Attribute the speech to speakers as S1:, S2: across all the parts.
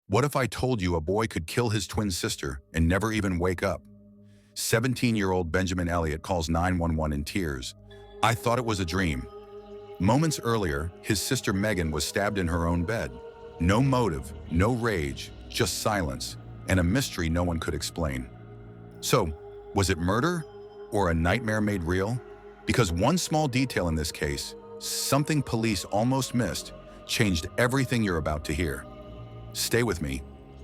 S1: What if I told you a boy could kill his twin sister and never even wake up? 17-year-old Benjamin Elliott calls 911 in tears. I thought it was a dream. Moments earlier, his sister Megan was stabbed in her own bed. No motive, no rage, just silence, and a mystery no one could explain. So, was it murder or a nightmare made real? Because one small detail in this case, something police almost missed, changed everything you're about to hear. Stay with me.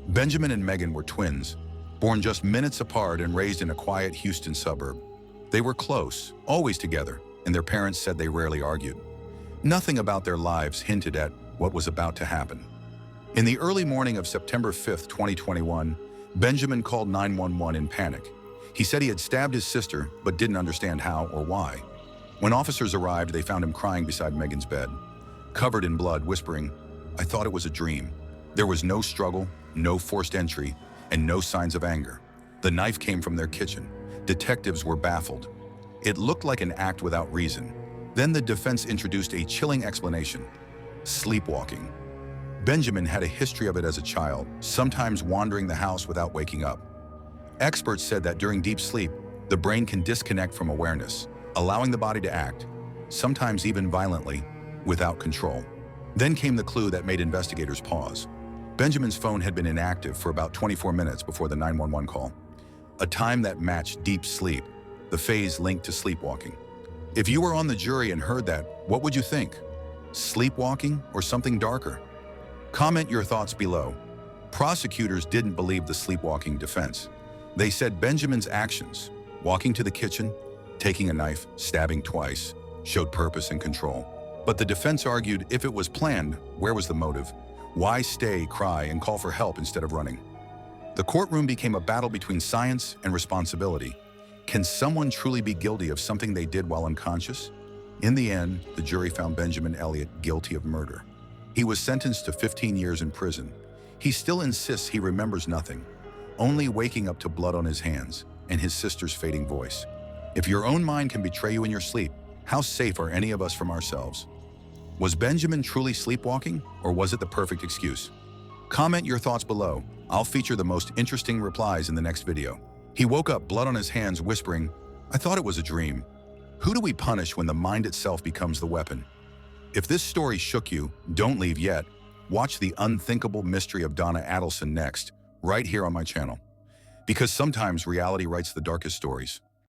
S1: Benjamin and Megan were twins, born just minutes apart and raised in a quiet Houston suburb. They were close, always together, and their parents said they rarely argued. Nothing about their lives hinted at what was about to happen. In the early morning of September 5th, 2021, Benjamin called 911 in panic. He said he had stabbed his sister, but didn't understand how or why. When officers arrived, they found him crying beside Megan's bed, covered in blood, whispering, "I thought it was a dream." There was no struggle, no forced entry, and no signs of anger. The knife came from their kitchen. Detectives were baffled. It looked like an act without reason. Then the defense introduced a chilling explanation: sleepwalking. Benjamin had a history of it as a child, sometimes wandering the house without waking up. Experts said that during deep sleep, the brain can disconnect from awareness, allowing the body to act, sometimes even violently, without control. Then came the clue that made investigators pause. Benjamin's phone had been inactive for about 24 minutes before the 911 call, a time that matched deep sleep, the phase linked to sleepwalking. If you were on the jury and heard that, what would you think? Sleepwalking or something darker? Comment your thoughts below. Prosecutors didn't believe the sleepwalking defense. They said Benjamin's actions, walking to the kitchen, taking a knife, stabbing twice, showed purpose and control. But the defense argued if it was planned, where was the motive? Why stay, cry, and call for help instead of running? The courtroom became a battle between science and responsibility. Can someone truly be guilty of something they did while unconscious? In the end, the jury found Benjamin Elliott guilty of murder. He was sentenced to 15 years in prison. He still insists he remembers nothing, only waking up to blood on his hands and his sister's fading voice. If your own mind can betray you in your sleep, how safe are any of us from ourselves? Was Benjamin truly sleepwalking, or was it the perfect excuse? Comment your thoughts below. I'll feature the most interesting replies in the next video. He woke up, blood on his hands, whispering, "I thought it was a dream." Who do we punish when the mind itself becomes the weapon? If this story shook you, don't leave yet. Watch The Unthinkable Mystery of Donna Adelson next, right here on my channel. Because sometimes reality writes the darkest stories.